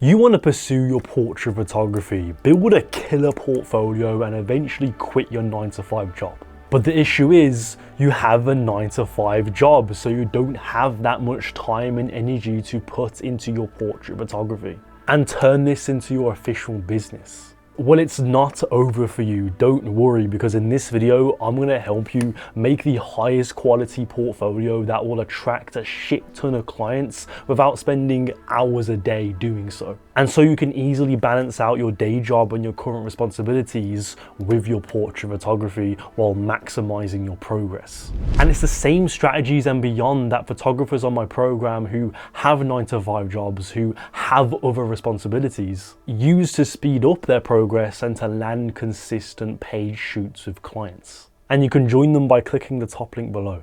You want to pursue your portrait photography, build a killer portfolio, and eventually quit your 9-to-5 job. But the issue is, you have a 9-to-5 job, so you don't have that much time and energy to put into your portrait photography and turn this into your official business. Well, it's not over for you, don't worry, because in this video, I'm going to help you make the highest quality portfolio that will attract a shit ton of clients without spending hours a day doing so. And so you can easily balance out your day job and your current responsibilities with your portrait photography while maximizing your progress. And it's the same strategies and beyond that photographers on my program who have 9-to-5 jobs, who have other responsibilities, use to speed up their progress and to land consistent paid shoots with clients. And you can join them by clicking the top link below.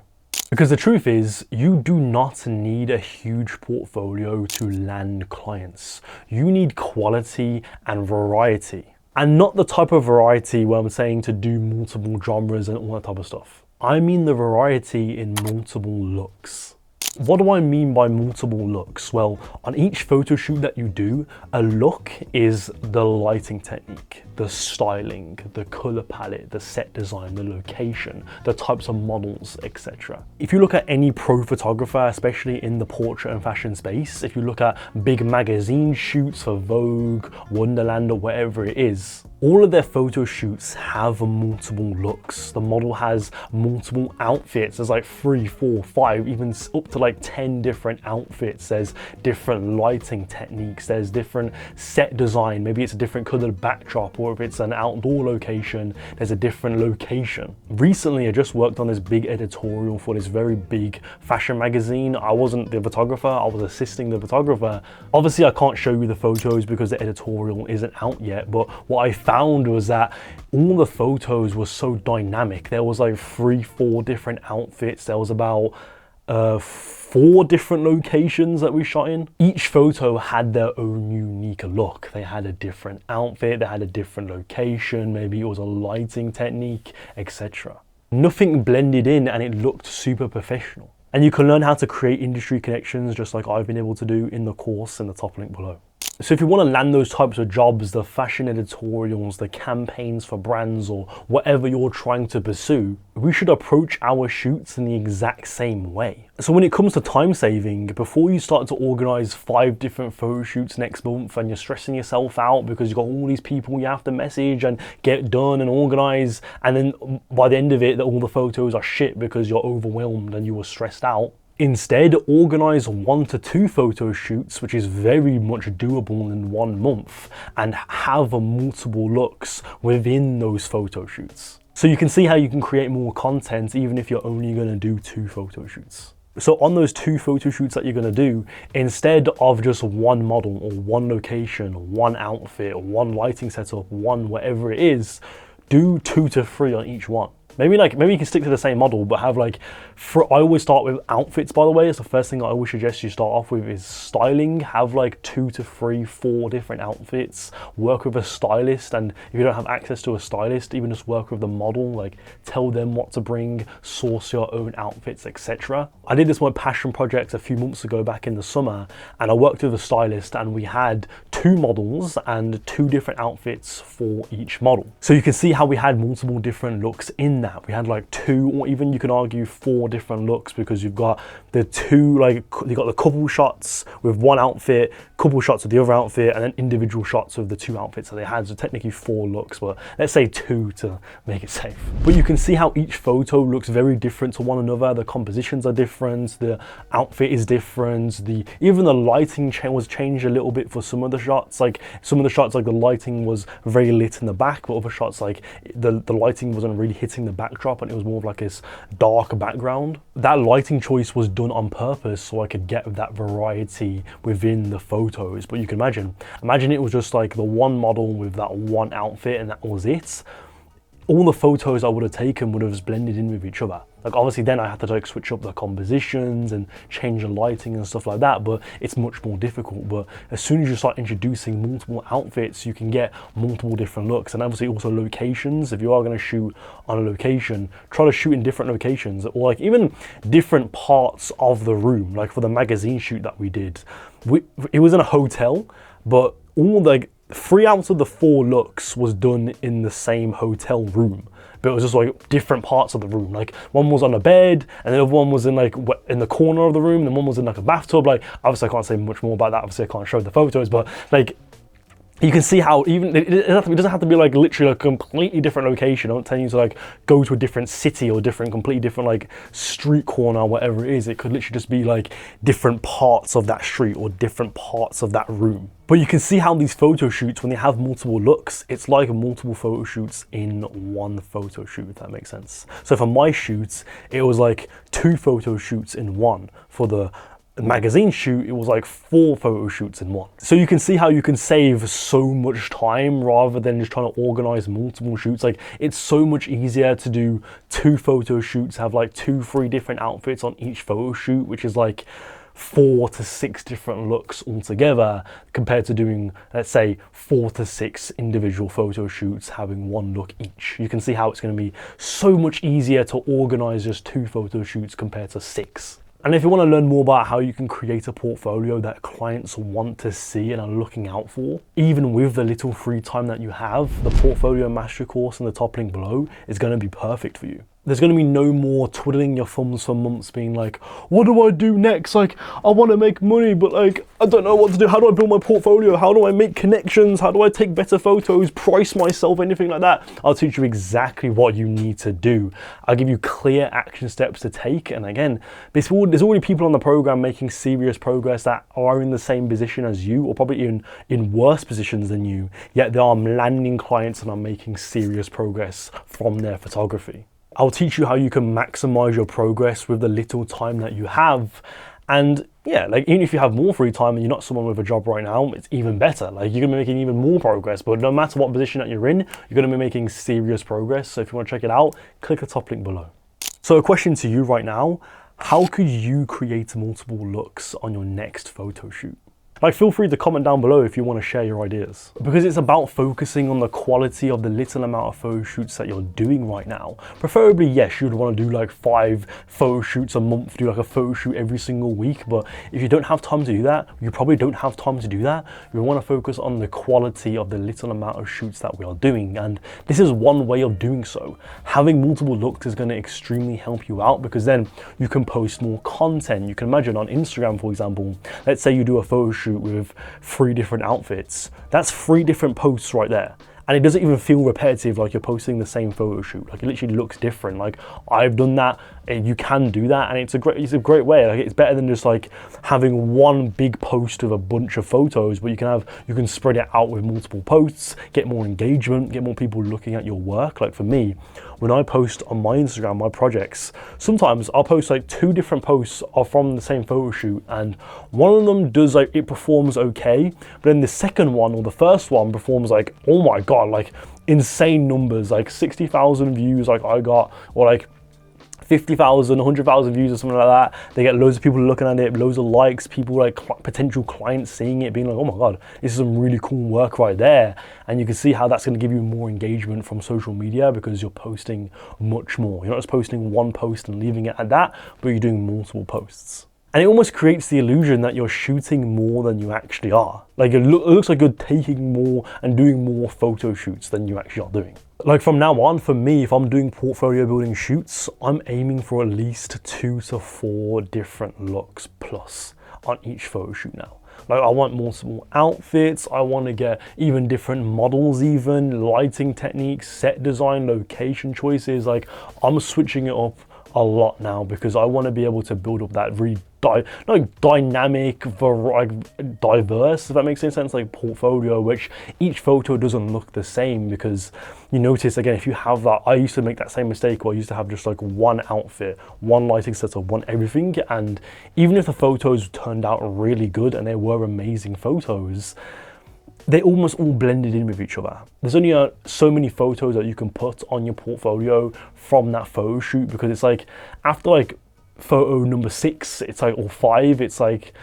Because the truth is, you do not need a huge portfolio to land clients. You need quality and variety. And not the type of variety where I'm saying to do multiple genres and all that type of stuff. I mean the variety in multiple looks. What do I mean by multiple looks? Well, on each photo shoot that you do, a look is the lighting technique, the styling, the color palette, the set design, the location, the types of models, etc. If you look at any pro photographer, especially in the portrait and fashion space, if you look at big magazine shoots for Vogue, Wonderland, or whatever it is, all of their photo shoots have multiple looks. The model has multiple outfits. There's like 3, 4, 5, even up to like 10 different outfits. There's different lighting techniques. There's different set design. Maybe it's a different colored backdrop, or if it's an outdoor location, there's a different location. Recently, I just worked on this big editorial for this very big fashion magazine. I wasn't the photographer, I was assisting the photographer. Obviously, I can't show you the photos because the editorial isn't out yet, but what I found was that all the photos were so dynamic. There was like 3, 4 different outfits. There was about 4 different locations that we shot in. Each photo had their own unique look. They had a different outfit, they had a different location, maybe it was a lighting technique, etc. Nothing blended in and it looked super professional. And you can learn how to create industry connections just like I've been able to do in the course in the top link below. So if you want to land those types of jobs, the fashion editorials, the campaigns for brands, or whatever you're trying to pursue, we should approach our shoots in the exact same way. So when it comes to time saving, before you start to organize 5 different photo shoots next month and you're stressing yourself out because you've got all these people you have to message and get done and organize, and then by the end of it, that all the photos are shit because you're overwhelmed and you were stressed out, instead, organize 1 to 2 photo shoots, which is very much doable in 1 month, and have multiple looks within those photo shoots. So you can see how you can create more content even if you're only going to do 2 photo shoots. So on those 2 photo shoots that you're going to do, instead of just 1 model or 1 location, 1 outfit, or 1 lighting setup, 1 whatever it is, do 2 to 3 on each one. Maybe you can stick to the same model, but have I always start with outfits, by the way. It's the first thing I always suggest you start off with is styling. Have like 2 to 3, 4 different outfits. Work with a stylist, and if you don't have access to a stylist, even just work with the model, like tell them what to bring, source your own outfits, etc. I did this with my passion project a few months ago back in the summer, and I worked with a stylist and we had 2 models and 2 different outfits for each model. So you can see how we had multiple different looks in that. We had like 2, or even you can argue 4 different looks, because you've got the 2, you've got the couple shots with 1 outfit, couple shots with the other outfit, and then individual shots of the 2 outfits that they had. So technically 4 looks, but let's say 2 to make it safe. But you can see how each photo looks very different to one another. The compositions are different, the outfit is different, even the lighting was changed a little bit for some of the shots. Like some of the shots, like the lighting was very lit in the back, but other shots, like the lighting wasn't really hitting the backdrop and it was more of like this dark background. That lighting choice was done on purpose so I could get that variety within the photos. But you can imagine it was just like the 1 model with that 1 outfit and that was it. All the photos I would have taken would have just blended in with each other. Like obviously then I had to switch up the compositions and change the lighting and stuff like that, but it's much more difficult. But as soon as you start introducing multiple outfits, you can get multiple different looks. And obviously also locations. If you are going to shoot on a location, try to shoot in different locations, or like even different parts of the room. Like for the magazine shoot that we did, it was in a hotel, but all like 3 out of the 4 looks was done in the same hotel room, but it was just like different parts of the room. Like one was on a bed, and the other one was in like in the corner of the room, and one was in like a bathtub. Like obviously I can't say much more about that. Obviously I can't show the photos, but like you can see how even it doesn't have to be like literally a completely different location. I'm not telling you to like go to a different city or completely different like street corner or whatever it is. It could literally just be like different parts of that street or different parts of that room. But you can see how these photo shoots, when they have multiple looks, it's like multiple photo shoots in one photo shoot, if that makes sense. So for my shoots, it was like 2 photo shoots in one. For the magazine shoot, it was like 4 photo shoots in one. So you can see how you can save so much time rather than just trying to organize multiple shoots. Like it's so much easier to do 2 photo shoots, have like 2-3 different outfits on each photo shoot, which is like 4 to 6 different looks altogether, compared to doing, let's say, 4 to 6 individual photo shoots having 1 look each. You can see how it's going to be so much easier to organize just 2 photo shoots compared to 6. And if you want to learn more about how you can create a portfolio that clients want to see and are looking out for, even with the little free time that you have, the Portfolio Mastery course in the top link below is going to be perfect for you. There's going to be no more twiddling your thumbs for months being like, what do I do next? Like, I want to make money, but like, I don't know what to do. How do I build my portfolio? How do I make connections? How do I take better photos, price myself, anything like that? I'll teach you exactly what you need to do. I'll give you clear action steps to take. And again, there's already people on the program making serious progress that are in the same position as you, or probably even in worse positions than you, yet they are landing clients and are making serious progress from their photography. I'll teach you how you can maximize your progress with the little time that you have. And yeah, like even if you have more free time and you're not someone with a job right now, it's even better. Like you're gonna be making even more progress, but no matter what position that you're in, you're gonna be making serious progress. So if you wanna check it out, click the top link below. So a question to you right now, how could you create multiple looks on your next photo shoot? Like, feel free to comment down below if you want to share your ideas. Because it's about focusing on the quality of the little amount of photo shoots that you're doing right now. Preferably, yes, you'd want to do like 5 photo shoots a month, do like a photo shoot every single week. But if you don't have time to do that, you probably don't have time to do that. You want to focus on the quality of the little amount of shoots that we are doing. And this is one way of doing so. Having multiple looks is going to extremely help you out, because then you can post more content. You can imagine on Instagram, for example, let's say you do a photo shoot with 3 different outfits. That's 3 different posts right there. And it doesn't even feel repetitive, like you're posting the same photo shoot. Like it literally looks different. Like I've done that, and you can do that, and it's a great way. Like it's better than just like having one big post of a bunch of photos, but you can spread it out with multiple posts, get more engagement, get more people looking at your work. Like for me, when I post on my Instagram, my projects, sometimes I'll post like 2 different posts are from the same photo shoot, and one of them does like, it performs okay, but then the second one or the first one performs like, oh my God, like insane numbers, like 60,000 views like I got, or like 50,000, 100,000 views or something like that. They get loads of people looking at it, loads of likes, people like potential clients seeing it, being like, oh my God, this is some really cool work right there. And you can see how that's going to give you more engagement from social media, because you're posting much more. You're not just posting one post and leaving it at that, but you're doing multiple posts. And it almost creates the illusion that you're shooting more than you actually are. Like it looks like you're taking more and doing more photo shoots than you actually are doing. Like from now on, for me, if I'm doing portfolio building shoots, I'm aiming for at least 2 to 4 different looks plus on each photo shoot now. Like I want multiple outfits, I want to get even different models, even lighting techniques, set design, location choices. Like I'm switching it up a lot now, because I want to be able to build up that really dynamic, diverse, if that makes any sense, like portfolio, which each photo doesn't look the same. Because you notice, again, if you have that, I used to make that same mistake where I used to have just like one outfit, one lighting setup, one everything, and even if the photos turned out really good and they were amazing photos, they almost all blended in with each other. There's only so many photos that you can put on your portfolio from that photo shoot, because it's like after like photo number 6, it's like, or 5, it's like,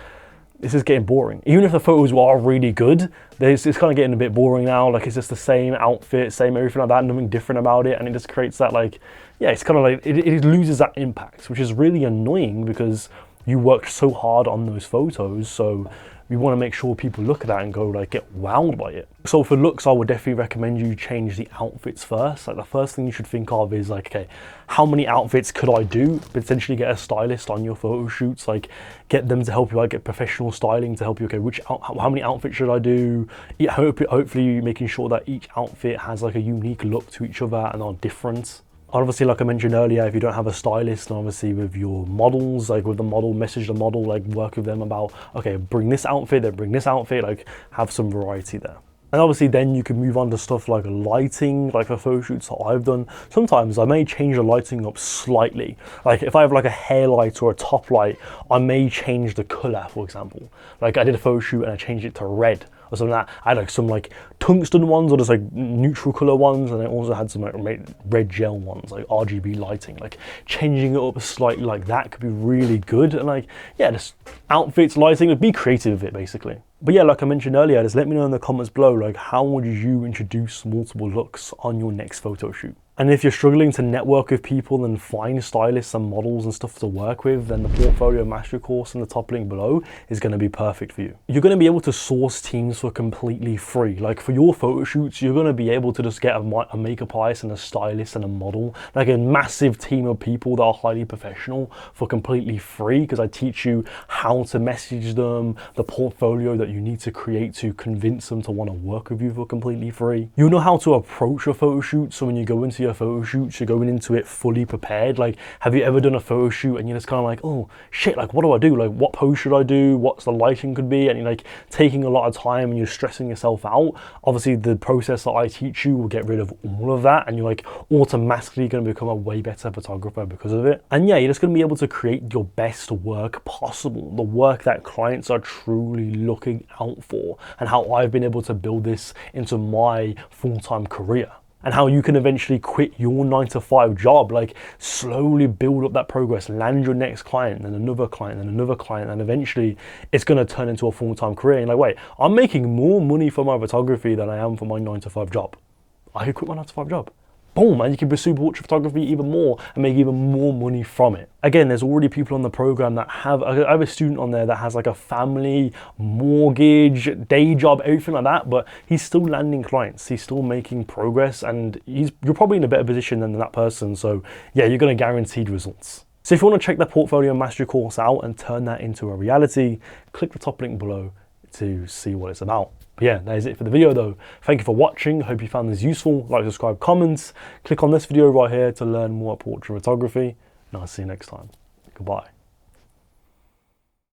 this is getting boring. Even if the photos are really good, it's kind of getting a bit boring now. Like it's just the same outfit, same everything like that, nothing different about it. And it just creates that like, yeah, it's kind of like, it loses that impact, which is really annoying, because you worked so hard on those photos. So we want to make sure people look at that and go like, get wowed by it. So for looks, I would definitely recommend you change the outfits first. Like the first thing you should think of is like, okay, how many outfits could I do? Potentially get a stylist on your photo shoots, like get them to help you, like get professional styling to help you. Okay, how many outfits should I do? Yeah, hopefully making sure that each outfit has like a unique look to each other and are different. Obviously, like I mentioned earlier, if you don't have a stylist, and obviously with your models, like with the model, message the model, like work with them about, okay, bring this outfit, then bring this outfit, like have some variety there. And obviously then you can move on to stuff like lighting, like for photo shoots that I've done. Sometimes I may change the lighting up slightly. Like if I have like a hair light or a top light, I may change the color, for example. Like I did a photo shoot and I changed it to red or something like that. I had like some like tungsten ones or just like neutral color ones, and I also had some like red gel ones, like RGB lighting. Like changing it up slightly like that could be really good. And like, yeah, just outfits, lighting, be creative with it basically. But yeah, like I mentioned earlier, just let me know in the comments below, like how would you introduce multiple looks on your next photo shoot? And if you're struggling to network with people and find stylists and models and stuff to work with, then the Portfolio Mastery course in the top link below is going to be perfect for you. You're going to be able to source teams for completely free. Like for your photo shoots, you're going to be able to just get a makeup artist and a stylist and a model, like a massive team of people that are highly professional for completely free, because I teach you how to message them, the portfolio that you need to create to convince them to want to work with you for completely free. You know how to approach a photo shoot, so when you go into your photo shoots, you're going into it fully prepared. Like, have you ever done a photo shoot and you're just kind of like, oh shit, like what do I do? Like what pose should I do? What's the lighting could be? And you're like taking a lot of time and you're stressing yourself out. Obviously the process that I teach you will get rid of all of that, and you're like automatically going to become a way better photographer because of it. And yeah, you're just going to be able to create your best work possible, the work that clients are truly looking out for, and how I've been able to build this into my full-time career. And how you can eventually quit your 9-to-5 job, like slowly build up that progress, land your next client, then another client, then another client, and eventually it's going to turn into a full-time career. And like, wait, I'm making more money for my photography than I am for my 9-to-5 job. I could quit my 9-to-5 job. Boom, and you can pursue portrait photography even more and make even more money from it. Again, there's already people on the program that I have a student on there that has like a family, mortgage, day job, everything like that, but he's still landing clients, he's still making progress, and you're probably in a better position than that person. So yeah, you're gonna guaranteed results. So if you want to check the Portfolio Mastery course out and turn that into a reality, click the top link below to see what it's about. But yeah, that is it for the video though. Thank you for watching. Hope you found this useful. Like, subscribe, comments. Click on this video right here to learn more about portrait photography. And I'll see you next time. Goodbye.